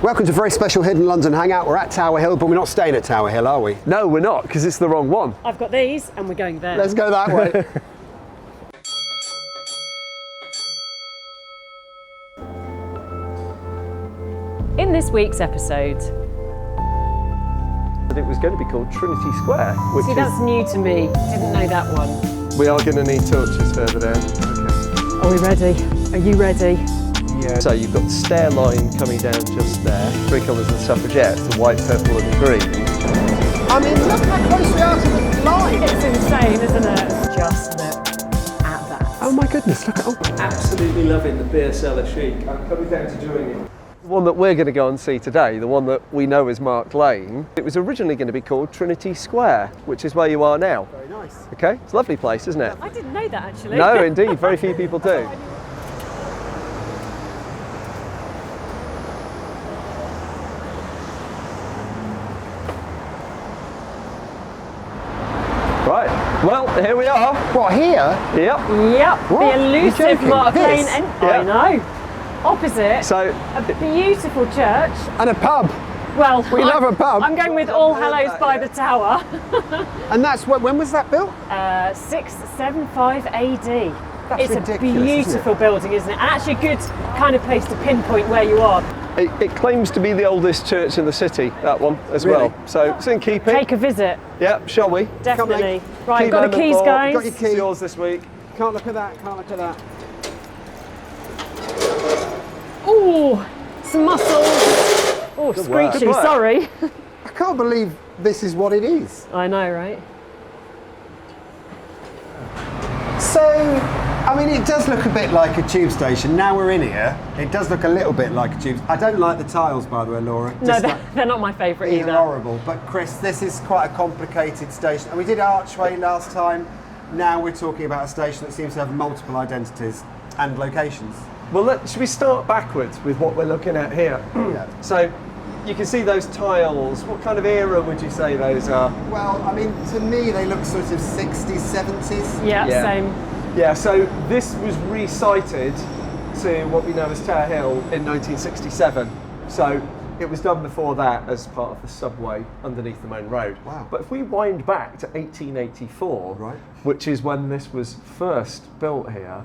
Welcome to a very special Hidden London Hangout. We're at Tower Hill, but we're not staying at Tower Hill, are we? No, we're not, because it's the wrong one. I've got these and we're going there. Let's go that way. In this week's episode, But it was going to be called Trinity Square, which see, that's new to me. Didn't know that one. we are going to need torches further down. Okay. Are we ready? Are you ready? Yeah. So you've got the stair line coming down just there. Three colours of the suffragettes, the white, purple and the green. I mean, look how close we are to the line. It's insane, isn't it? Just look at that. Oh my goodness, look at all. Absolutely loving the beer cellar chic. I'm coming down to join you. The one that we're going to go and see today, the one that we know as Mark Lane, it was originally going to be called Trinity Square, which is where you are now. Very nice. Okay, it's a lovely place, isn't it? I didn't know that actually. No, indeed, very few people do. Right, well, here we are. What, here? Yep. Yep, What? the You're elusive joking. Mark Lane This? I know. Opposite, So, a beautiful church. And a pub. Well, We love a pub. I'm going with All Hallows by the Tower. And that's what, when was that built? 675 AD. That's It's ridiculous, a beautiful building, isn't it? And actually a good kind of place to pinpoint where you are. it claims to be the oldest church in the city, that one, as Really? well. So, it's in keeping. Take a visit, Yep, shall we? definitely. Right, Key got the moment keys, for- guys. got your It's key. yours this week. Can't look at that, can't look at that. Ooh, some muscles. Oh, Good work. screechy, Good work. sorry. I can't believe this is what it is. I know, right? So, I mean, it does look a bit like a tube station. Now we're in here, it does look a little bit like a tube. I don't like the tiles, by the way, Laura. No, Just they're not my favourite they're either. horrible. But Chris, this is quite a complicated station. And we did Archway last time. Now we're talking about a station that seems to have multiple identities and locations. Well, should we start backwards with what we're looking at here? Yeah. So, you can see those tiles. What kind of era would you say those are? Well, I mean, to me, they look sort of 60s, 70s. Yeah, Yeah. same. Yeah, so this was recited to what we know as Tower Hill in 1967. So it was done before that as part of the subway underneath the main road. Wow. But if we wind back to 1884, Right. which is when this was first built here,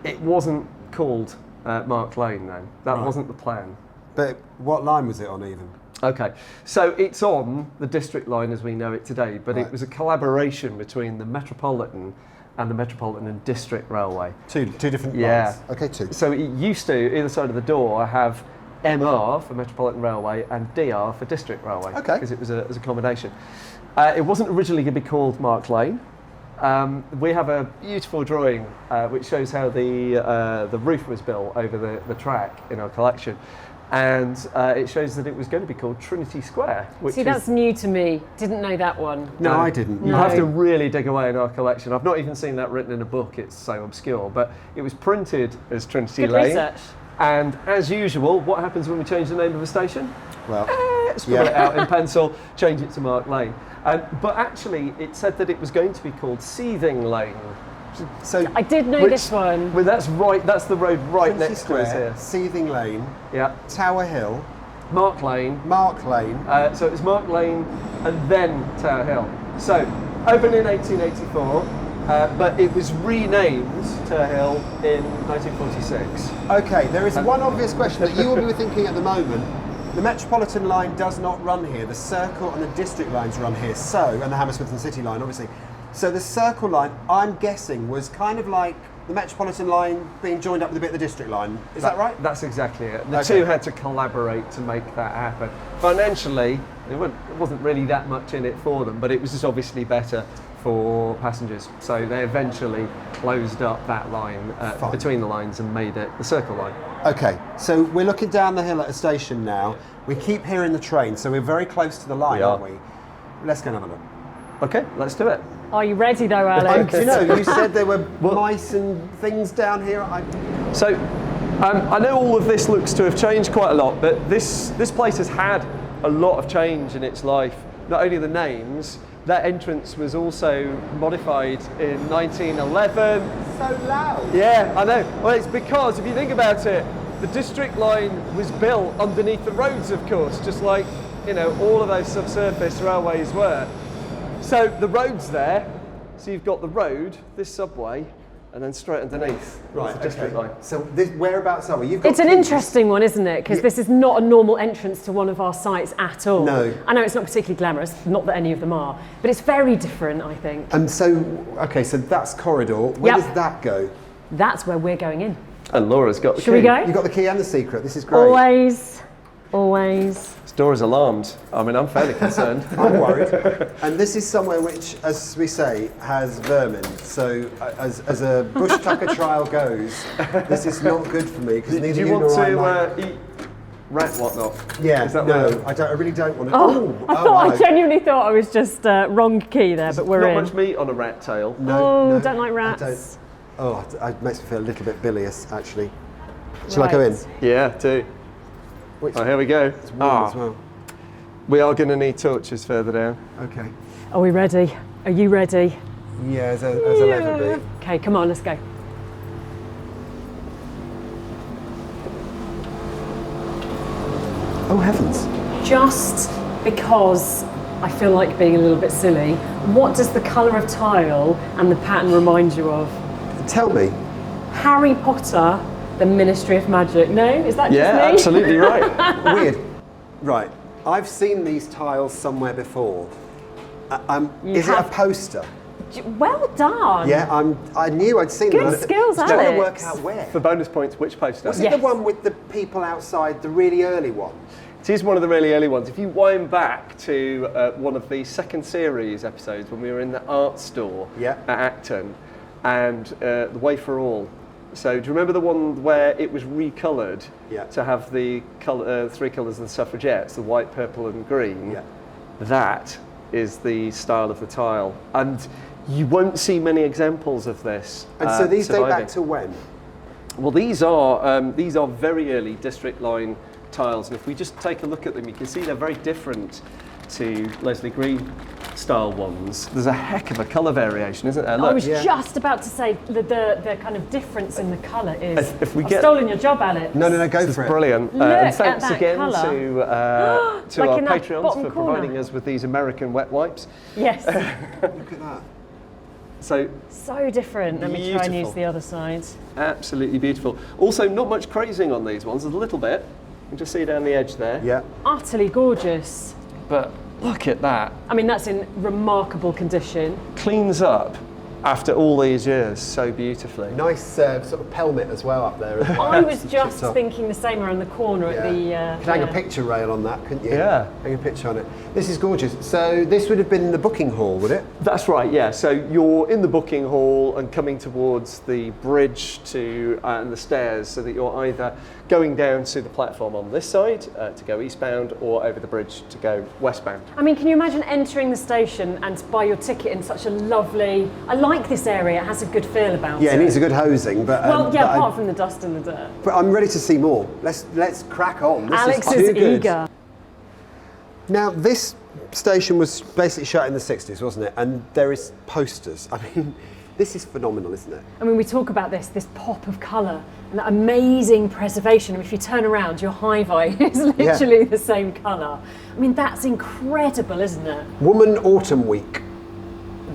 it wasn't called Mark Lane then. That Right. wasn't the plan. But what line was it on even? Okay, so it's on the District Line as we know it today, but Right. it was a collaboration between the Metropolitan and the Metropolitan and District Railway. Two different Yeah. lines. Okay, two. So it used to, either side of the door, have MR for Metropolitan Railway and DR for District Railway. Okay. Because it was as a combination. It wasn't originally going to be called Mark Lane. We have a beautiful drawing which shows how the roof was built over the track in our collection. And it shows that it was going to be called Trinity Square. Which See, is, that's new to me. Didn't know that one. No, I didn't. You No. have to really dig away in our collection. I've not even seen that written in a book, it's so obscure. But it was printed as Trinity Good Lane. research. And as usual, what happens when we change the name of a station? Well, Scribble it out in pencil, change it to Mark Lane. But actually, it said that it was going to be called Seething Lane. so I did know this one. Well, that's right. That's the road right Trinity next to us Square, here. Seething Lane, Yeah, Tower Hill, Mark Lane. Mark Lane. So it was Mark Lane and then Tower Hill. So opened in 1884, but it was renamed Tower Hill in 1946. Okay, there is one obvious question that you will be thinking at the moment. The Metropolitan line does not run here. The Circle and the District lines run here. So, and the Hammersmith and City line, obviously. So the Circle line, I'm guessing, was kind of like the Metropolitan line being joined up with a bit of the District line. Is that right? That's exactly it. The Okay. two had to collaborate to make that happen. Financially, it wasn't really that much in it for them, but it was just obviously better for passengers. So they eventually closed up that line Fine. between the lines and made it the Circle line. Okay, so we're looking down the hill at a station now. We keep hearing the train, so we're very close to the line, We are. aren't we? Let's go and have a look. Okay, let's do it. Are you ready though, And, Alex? you know, you said there were mice and things down here. So, I know all of this looks to have changed quite a lot, but this place has had a lot of change in its life. Not only the names, that entrance was also modified in 1911. So loud. Yeah, I know. Well, it's because if you think about it, the district line was built underneath the roads, of course, just like, you know, all of those subsurface railways were. So the road's there, so you've got the road, this subway, and then straight underneath Right, the district line. So whereabouts are we? You've got It's an keys. interesting one, isn't it? Because this is not a normal entrance to one of our sites at all. No. I know it's not particularly glamorous, not that any of them are, but it's very different, I think. And so, okay, so that's corridor. Where Yep. does that go? That's where we're going in. And Laura's got the key. Should we go? You've got the key and the secret. This is great. Always. This door is alarmed. I mean, I'm fairly concerned. I'm worried. And this is somewhere which, as we say, has vermin. So as a bush tucker trial goes, this is not good for me because Do neither you you want nor I to like. eat rat whatnot? Yeah, Is that no, what- I really don't want to. Oh, I thought no. I genuinely thought I was just wrong key there, but we're Not in. much meat on a rat tail. No, Don't like I rats. don't. Oh, it makes me feel a little bit bilious, actually. Shall I go in? Right. Yeah, too. Which- Oh, here we go. It's warm as well. We are going to need torches further down. Okay. Are we ready? Are you ready? Yeah, as I'll ever be. Okay, come on, let's go. Oh heavens! Just because I feel like being a little bit silly, what does the colour of tile and the pattern remind you of? Tell me. Harry Potter, the Ministry of Magic. No? Is that just Yeah, me? absolutely right. Weird. Right. I've seen these tiles somewhere before. Is it a have? poster? Well done. Yeah, I knew I'd seen Good them. skills, Just trying to work Alex. out where. For bonus points, which poster? Was it Yes. the one with the people outside, the really early one? It is one of the really early ones. If you wind back to one of the second series episodes when we were in the art store Yeah. at Acton and The Way for All. So do you remember the one where it was recoloured Yeah. to have the three colours of the suffragettes, the white, purple and green? Yeah. That is the style of the tile. And you won't see many examples of this. And so these date surviving. back to when? Well, these are very early district line tiles, and if we just take a look at them, you can see they're very different to Leslie Green style ones. There's a heck of a colour variation, isn't there? I Look, was Yeah. just about to say the kind of difference in the colour is. If we I've get- stolen your job, Alex. No, go this for is it. brilliant. Look And at thanks that again colour. to Like our in that Patreons bottom for corner. providing us with these American wet wipes. Yes. Look at that. So So different. Let me try and use Beautiful. the other side. absolutely beautiful. Also, not much crazing on these ones. There's a little bit. You can just see down the edge there. Yeah. Utterly gorgeous. But look at that. I mean, that's in remarkable condition. Cleans up after all these years so beautifully. Nice sort of pelmet as well up there. I was just Chipped up. thinking the same around the corner at the. You could hang a yeah. picture rail on that, couldn't you? Yeah. Hang a picture on it. This is gorgeous. So this would have been the booking hall, would it? That's right, yeah. So you're in the booking hall and coming towards the bridge to and the stairs, so that you're either going down to the platform on this side to go eastbound, or over the bridge to go westbound. I mean, can you imagine entering the station and buy your ticket in such a lovely. I like this area. It has a good feel about Yeah, it. it needs a good hosing, but Well, yeah, but apart from the dust and the dirt. but I'm ready to see more. Let's crack on. This Alex is is too good. eager. Now this station was basically shut in the 60s, wasn't it? And there is posters. I mean, this is phenomenal, isn't it? I mean, we talk about this pop of colour and that amazing preservation. If you turn around, your high-vi is literally the same colour. I mean, that's incredible, isn't it? Woman Autumn Week.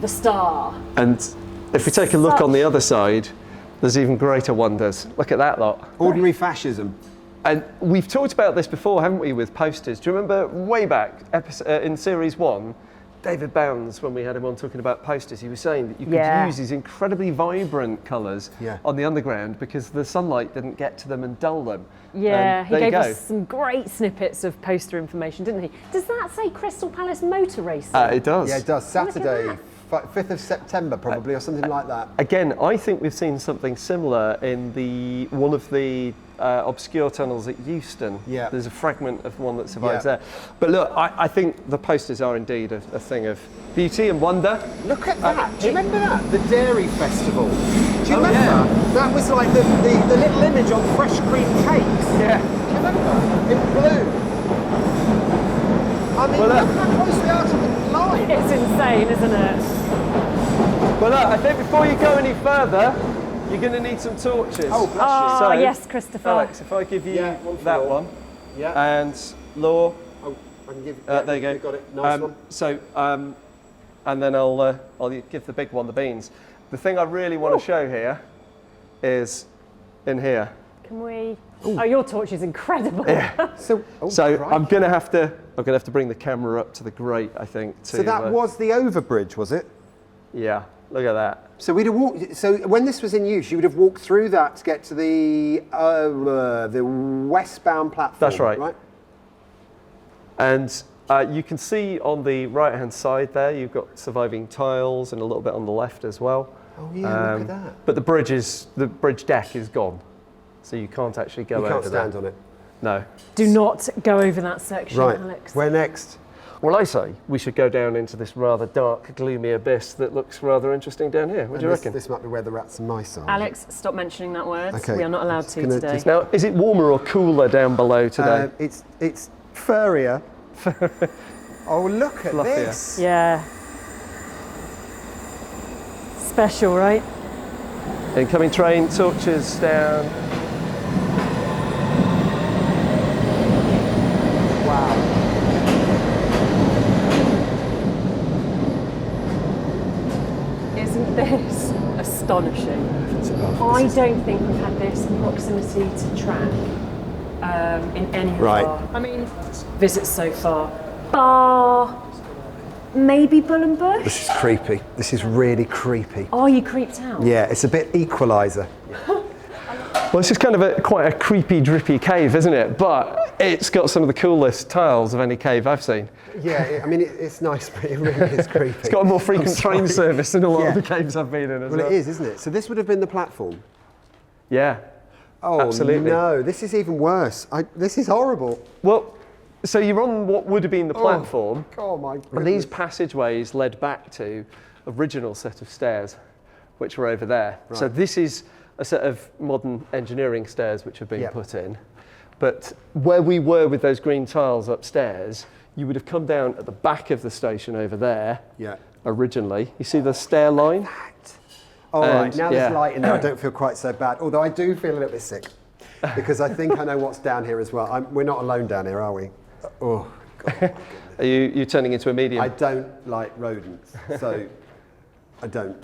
The star. And if we take a look Such- on the other side, there's even greater wonders. Look at that lot. Ordinary fascism. And we've talked about this before, haven't we, with posters? Do you remember way back in series 1, David Bounds, when we had him on talking about posters, he was saying that you could Yeah. use these incredibly vibrant colours Yeah. on the underground because the sunlight didn't get to them and dull them. Yeah, And he there you gave go. us some great snippets of poster information, didn't he? Does that say Crystal Palace Motor Racing? It does. Yeah, it does. Look at Saturday, 5th of September probably, or something like that. Again, I think we've seen something similar in one of the obscure tunnels at Euston. Yeah. There's a fragment of one that survives Yeah. there. But look, I think the posters are indeed a thing of beauty and wonder. Look at that. Do you remember that? The Dairy Festival. Do you Oh, remember? yeah. That was like the little image on fresh cream cakes. Yeah. Do you remember? In blue. I mean, Well, look how close we are to the line. It's insane, isn't it? But look, I think before you go any further, You're going to need some torches. Oh, bless Oh, So, yes, Christopher. Alex, if I give you Yeah, one for that all. one, Yeah. and Law, Oh, I can give. there you go. Got it. Nice one. So, and then I'll give the big one the beans. The thing I really want to show here is in here. Can we? Oh, your torch is incredible. So, So crikey. I'm gonna have to bring the camera up to the grate, I think. So that was the overbridge, was it? Yeah. Look at that. So we'd have walked. So when this was in use, you would have walked through that to get to the westbound platform. That's right. Right. And you can see on the right-hand side there, you've got surviving tiles and a little bit on the left as well. Oh yeah, look at that. But the bridge deck is gone, so you can't actually go over You can't stand there. on it. No. Do not go over that section, Right. Alex. Where next? Well, I say we should go down into this rather dark, gloomy abyss that looks rather interesting down here. What do you reckon? This might be where the rats and mice are. Alex, stop mentioning that word. Okay. We are not allowed Just to gonna- today. just- Now, is it warmer or cooler down below today? It's furrier. Oh, look at Fluffier. this. Yeah. Special, right? Incoming train, torches down. Wow. Isn't this astonishing? I don't think we've had this proximity to track in any of Right. our visits so far. Bar, maybe Bull and Bush? This is creepy. This is really creepy. Are you creeped out? Yeah, it's a bit Equalizer. Well, this is kind of quite a creepy, drippy cave, isn't it? But it's got some of the coolest tiles of any cave I've seen. Yeah, it's nice, but it really is creepy. It's got a more frequent train service than a lot Yeah. of the caves I've been in as well. Well, it is, isn't it? So this would have been the platform. Yeah. Oh Absolutely. no, this is even worse. This is horrible. Well, so you're on what would have been the platform, Oh my and goodness. these passageways led back to original set of stairs, which were over there. So Right. this is a set of modern engineering stairs which have been Yeah. put in. But where we were with those green tiles upstairs, you would have come down at the back of the station over there Yeah. originally. You see the stair line? All right, And, now yeah. there's light in there. I don't feel quite so bad. Although I do feel a little bit sick because I think I know what's down here as well. We're not alone down here, are we? Oh, God. My goodness. Are you turning into a medium? I don't like rodents, so I don't.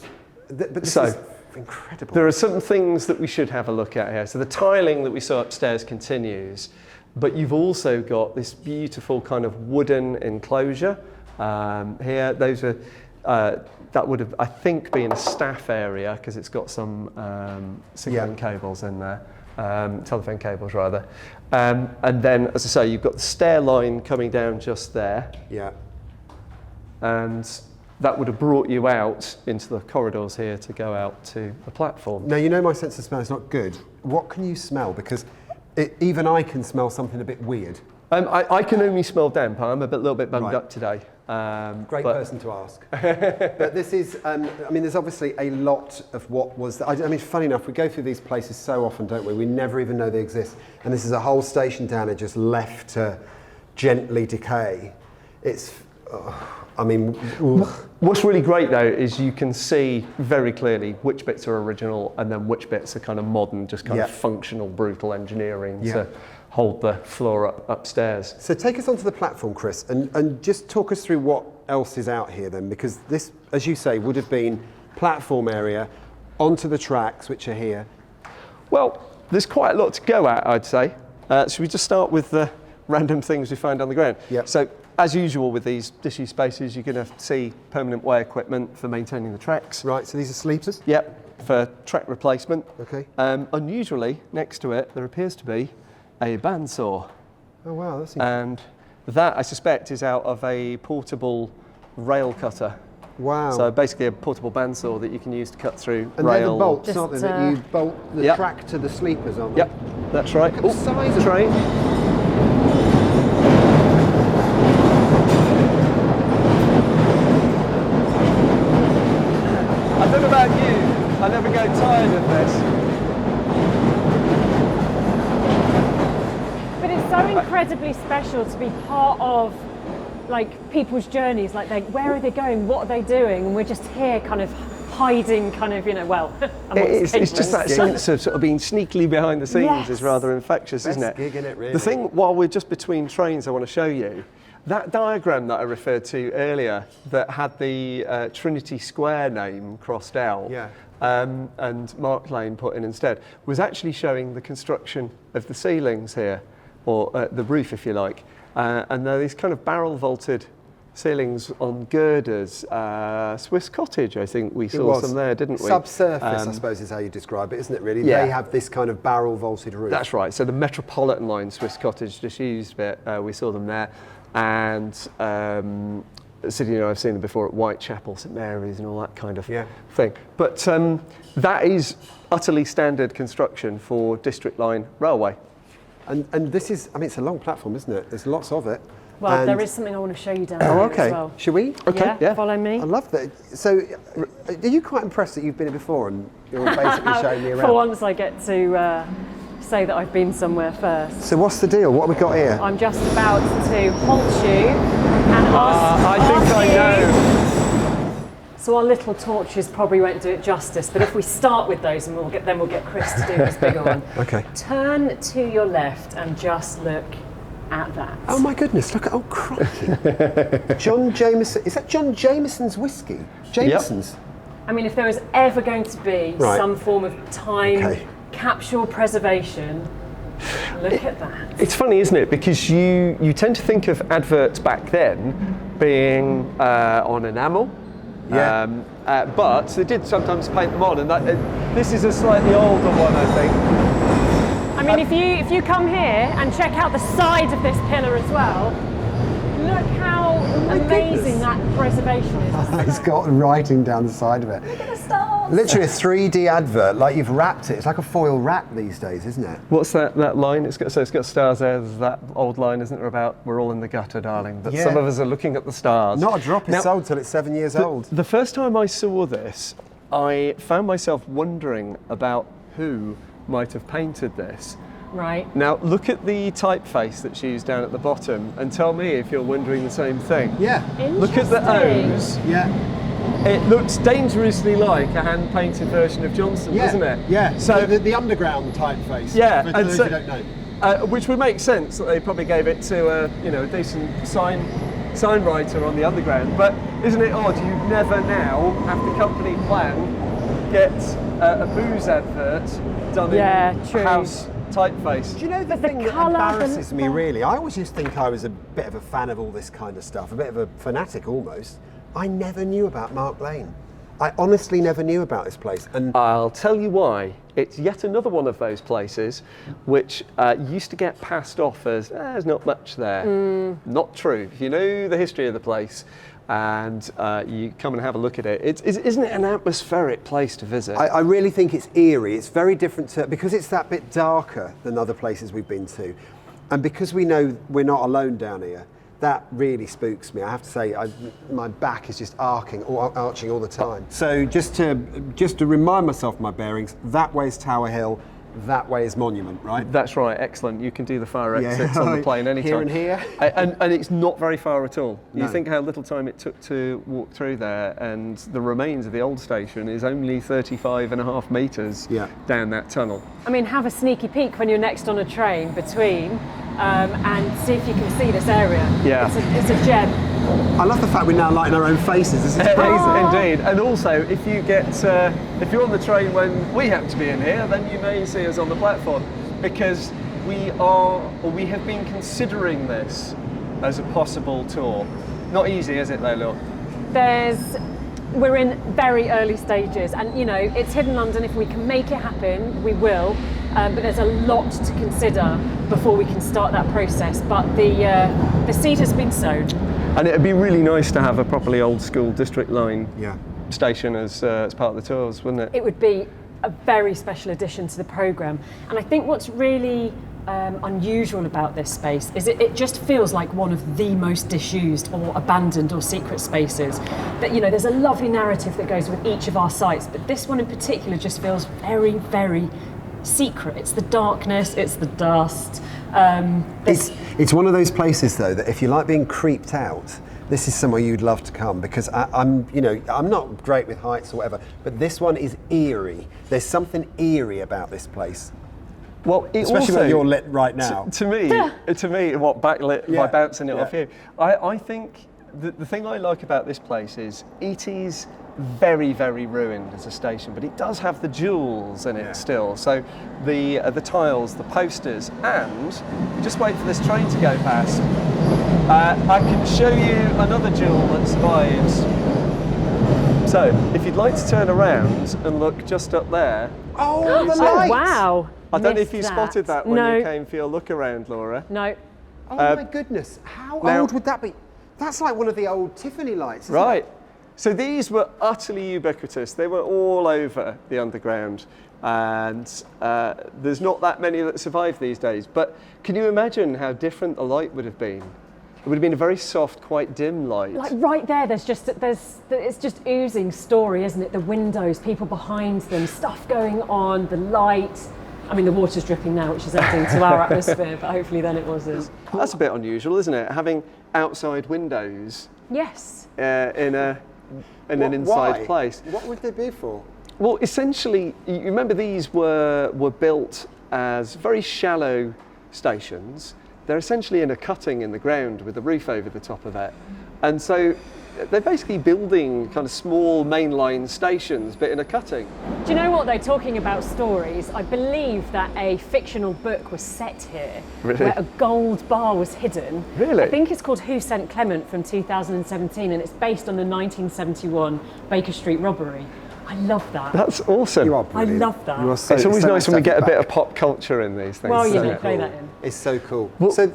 But this So, is incredible. There are some things that we should have a look at here. So the tiling that we saw upstairs continues, but you've also got this beautiful kind of wooden enclosure here. Those are that would have, I think, been a staff area because it's got some signaling cables in there, telephone cables rather. And then, as I say, you've got the stair line coming down just there, Yeah. and that would have brought you out into the corridors here to go out to the platform. Now, you know my sense of smell is not good. What can you smell? Because even I can smell something a bit weird. I can only smell damp. I'm a little bit bunged Right. up today. Great but- person to ask. But this is, there's obviously a lot of what was, funny enough, we go through these places so often, don't we? We never even know they exist. And this is a whole station down there just left to gently decay. It's, What's really great though is you can see very clearly which bits are original and then which bits are kind of modern, just kind of functional, brutal engineering to hold the floor upstairs. So take us onto the platform, Chris, and just talk us through what else is out here then, because this, as you say, would have been platform area onto the tracks, which are here. Well, there's quite a lot to go at, I'd say. Should we just start with the random things we find on the ground? Yep. So, as usual with these disused spaces, you're going to see permanent way equipment for maintaining the tracks. Right, so these are sleepers? Yep, for track replacement. Okay. Unusually, next to it, there appears to be a bandsaw. Oh wow, that's And that, I suspect, is out of a portable rail cutter. wow. So basically a portable bandsaw that you can use to cut through and they're the rail. bolts, Just, aren't they, that you bolt the Yep. track to the sleepers, aren't they? Yep, that's right. Look at the size of train. I don't know about you, I never get tired of this. But it's so incredibly special to be part of people's journeys. Where are they going? What are they doing? And we're just here kind of hiding kind of, It's just that sense of sort of being sneakily behind the scenes is rather infectious, Best isn't it? gig, innit, really? The thing, while we're just between trains, I want to show you, that diagram that I referred to earlier that had the Trinity Square name crossed out and Mark Lane put in instead, was actually showing the construction of the ceilings here, or the roof if you like. And they're these kind of barrel vaulted ceilings on girders. Swiss Cottage, I think we saw some there, didn't we? Subsurface, I suppose is how you describe it, isn't it really? Yeah. They have this kind of barrel vaulted roof. That's right. So the Metropolitan line Swiss Cottage Disused bit, we saw them there. And City, I've seen them before at Whitechapel, St Mary's and all that kind of thing. But that is utterly standard construction for District Line Railway. And this is, I mean, it's a long platform, isn't it? There's lots of it. Well, and there is something I want to show you down there as well. Should we? Okay, yeah. Follow me. I love that. So, are you quite impressed that you've been here before and you're basically showing me around? For once, I get to say that I've been somewhere first. So, what's the deal? What have we got here? I'm just about to halt you and ask I think I know. So our little torches probably won't do it justice, but if we start with those, and we'll get Chris to do this bigger one. Okay. Turn to your left and just look at that. Oh my goodness! Look at crikey! John Jameson. Is that John Jameson's whiskey? Jameson's. Yep. I mean, if there was ever going to be some form of time capsule preservation, look at that. It's funny, isn't it? Because you tend to think of adverts back then being on enamel. Yeah. But they did sometimes paint them on, and this is a slightly older one, I think. I mean, if you come here and check out the side of this pillar as well, look how amazing that preservation is. It's got writing down the side of it. Look at the stars. Literally a 3D advert, like you've wrapped it. It's like a foil wrap these days, isn't it? What's that line? It's got stars there. There's that old line, isn't there, about we're all in the gutter, darling. But some of us are looking at the stars. Not a drop is sold till it's 7 years old. The first time I saw this, I found myself wondering about who might have painted this. Right. Now look at the typeface that's used down at the bottom and tell me if you're wondering the same thing. Yeah. Look at the O's. Yeah. It looks dangerously like a hand-painted version of Johnson, doesn't it? Yeah. So the underground typeface. Yeah, For and those so, who don't know. which would make sense that they probably gave it to a decent sign writer on the underground. But isn't it odd? You never now, after company plan, get a booze advert done in house typeface. Do you know the thing that embarrasses me really? I always used to think I was a bit of a fan of all this kind of stuff, a bit of a fanatic almost. I never knew about Mark Lane. I honestly never knew about this place. And I'll tell you why. It's yet another one of those places which used to get passed off as there's not much there. Not true. If you know the history of the place and you come and have a look at it, isn't it an atmospheric place to visit? I really think it's eerie. It's very different because it's that bit darker than other places we've been to. And because we know we're not alone down here, that really spooks me. I have to say, my back is just arching all the time. So just to remind myself my bearings, that way is Tower Hill, that way is Monument, right? That's right, excellent. You can do the fire exits on the plane anytime. Here and here. And it's not very far at all. No. You think how little time it took to walk through there, and the remains of the old station is only 35.5 metres down that tunnel. I mean, have a sneaky peek when you're next on a train between and see if you can see this area. Yeah. It's a gem. I love the fact we're now lighting our own faces. This is It crazy. is indeed. And also, if you're on the train when we happen to be in here, then you may see us on the platform, because we have been considering this as a possible tour. Not easy, is it though, look? We're in very early stages, and it's hidden London. If we can make it happen, we will. But there's a lot to consider before we can start that process. But the seed has been sown. And it'd be really nice to have a properly old school District Line station as part of the tours, wouldn't it? It would be a very special addition to the programme. And I think what's really unusual about this space is it just feels like one of the most disused or abandoned or secret spaces. That there's a lovely narrative that goes with each of our sites, but this one in particular just feels very, very secret. It's the darkness, it's the dust. It's one of those places though that if you like being creeped out, this is somewhere you'd love to come, because I'm not great with heights or whatever, but this one is eerie. There's something eerie about this place. Well, especially when you're lit right now. To me, what backlit by bouncing it off you. I think the thing I like about this place is it is very, very ruined as a station, but it does have the jewels in it still. So the tiles, the posters, and just wait for this train to go past. I can show you another jewel that survives. So if you'd like to turn around and look just up there. Oh, the light! Wow! I don't know if you spotted that when you came for your look around, Laura. No. Oh my goodness! How old would that be? That's like one of the old Tiffany lights, isn't it? So these were utterly ubiquitous. They were all over the underground, and there's not that many that survive these days. But can you imagine how different the light would have been? It would have been a very soft, quite dim light. Like right there, it's just oozing story, isn't it? The windows, people behind them, stuff going on, the light. I mean, the water's dripping now, which is adding to our atmosphere, but hopefully then it wasn't. That's a bit unusual, isn't it? Having outside windows. Yes. In an inside place. What would they be for? Well, essentially, you remember these were built as very shallow stations. They're essentially in a cutting in the ground with a roof over the top of it. And so they're basically building kind of small mainline stations, but in a cutting. Do you know what, though, talking about stories, I believe that a fictional book was set here, where a gold bar was hidden. Really? I think it's called Who Sent Clement from 2017, and it's based on the 1971 Baker Street robbery. I love that. That's awesome. You are I brilliant. love that. You are so, It's always nice when we get a bit of back. pop culture in these things. Well, you isn't do it? play that in. It's so cool. Well, so,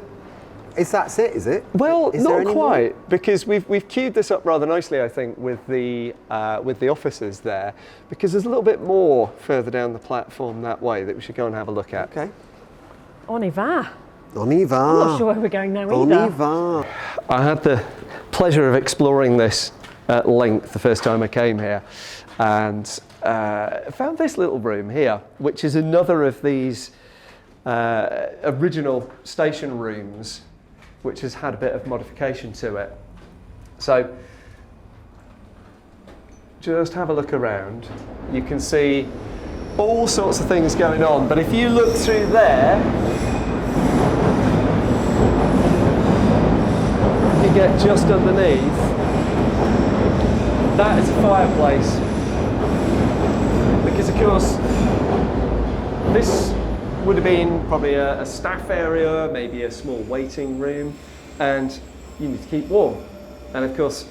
is that it? Is it? Well, is there not any quite, more? because we've queued this up rather nicely, I think, with the officers there, because there's a little bit more further down the platform that way that we should go and have a look at. Okay. On y va. On y va. I'm not sure where we're going now On either. y va. I had the pleasure of exploring this at length the first time I came here, and found this little room here, which is another of these original station rooms, which has had a bit of modification to it. So just have a look around. You can see all sorts of things going on, but if you look through there, you get just underneath, that is a fireplace. Because of course, this would have been probably a staff area, maybe a small waiting room, and you need to keep warm. And of course,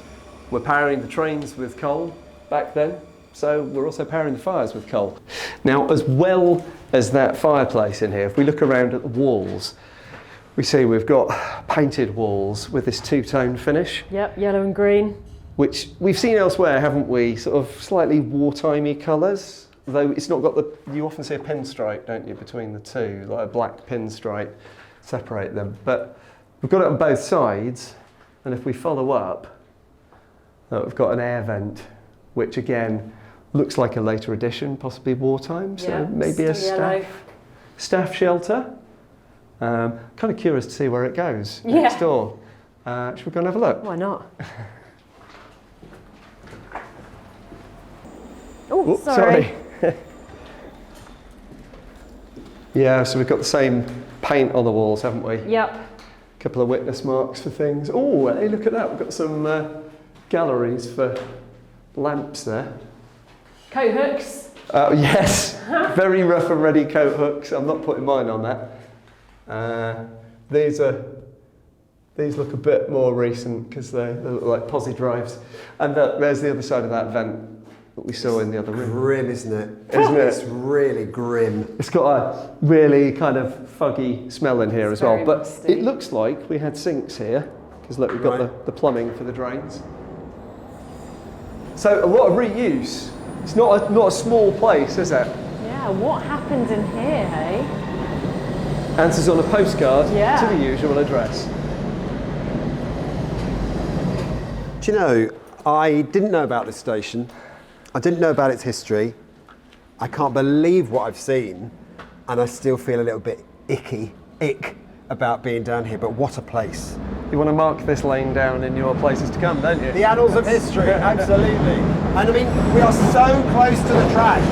we're powering the trains with coal back then, so we're also powering the fires with coal. Now, as well as that fireplace in here, if we look around at the walls, we see we've got painted walls with this two-tone finish. Yep, yellow and green. Which we've seen elsewhere, haven't we? Sort of slightly wartimey colours. Though it's not got you often see a pinstripe, don't you, between the two, like a black pinstripe, separate them. But we've got it on both sides, and if we follow up, we've got an air vent, which again looks like a later addition, possibly wartime, so maybe a staff shelter. Kind of curious to see where it goes next door. Should we go and have a look? Why not? Oh, sorry. Yeah, so we've got the same paint on the walls, haven't we? Yep. A couple of witness marks for things. Oh, hey, look at that. We've got some galleries for lamps there. Coat hooks. Yes, very rough and ready coat hooks. I'm not putting mine on that. These look a bit more recent because they look like posi drives. And there's the other side of that vent that we saw in the other room. Grim, isn't it? Isn't it? It's really grim. It's got a really kind of fuggy smell in here as well. But musty. it looks like we had sinks here because look, we've got the plumbing for the drains. So a lot of reuse. It's not a small place, is it? Yeah, what happened in here, hey? Answers on a postcard Yeah. to the usual address. Do you know, I didn't know about this station. I didn't know about its history. I can't believe what I've seen, and I still feel a little bit ick about being down here, but what a place. You want to mark this lane down in your places to come, don't you? The annals of history, absolutely. And I mean, we are so close to the tracks,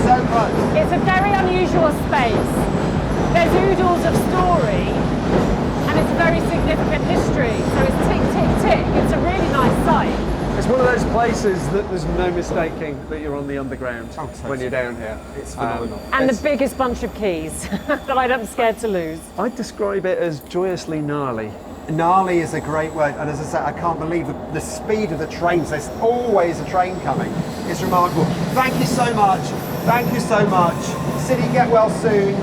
so close. It's a very unusual space. There's oodles of story, and it's a very significant history. So it's tick, tick, tick. It's a really nice site. It's one of those places that there's no mistaking that you're on the underground totally. when you're down here. It's phenomenal. And the biggest bunch of keys that I'm scared to lose. I'd describe it as joyously gnarly. Gnarly is a great word, and as I say, I can't believe the speed of the trains. There's always a train coming. It's remarkable. Thank you so much. Thank you so much. City, get well soon.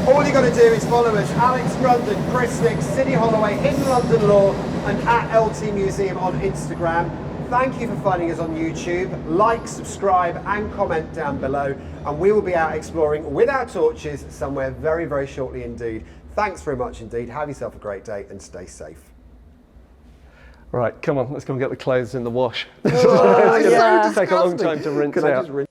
All you got to do is follow us, Alex Grundon, Chris Nick, City Holloway, Hidden London Law, and at LT Museum on Instagram. Thank you for finding us on YouTube. Like, subscribe, and comment down below, and we will be out exploring with our torches somewhere very, very shortly indeed. Thanks very much indeed. Have yourself a great day and stay safe. Right, come on, let's go and get the clothes in the wash. Oh, It's yeah. going to take a long time to rinse out.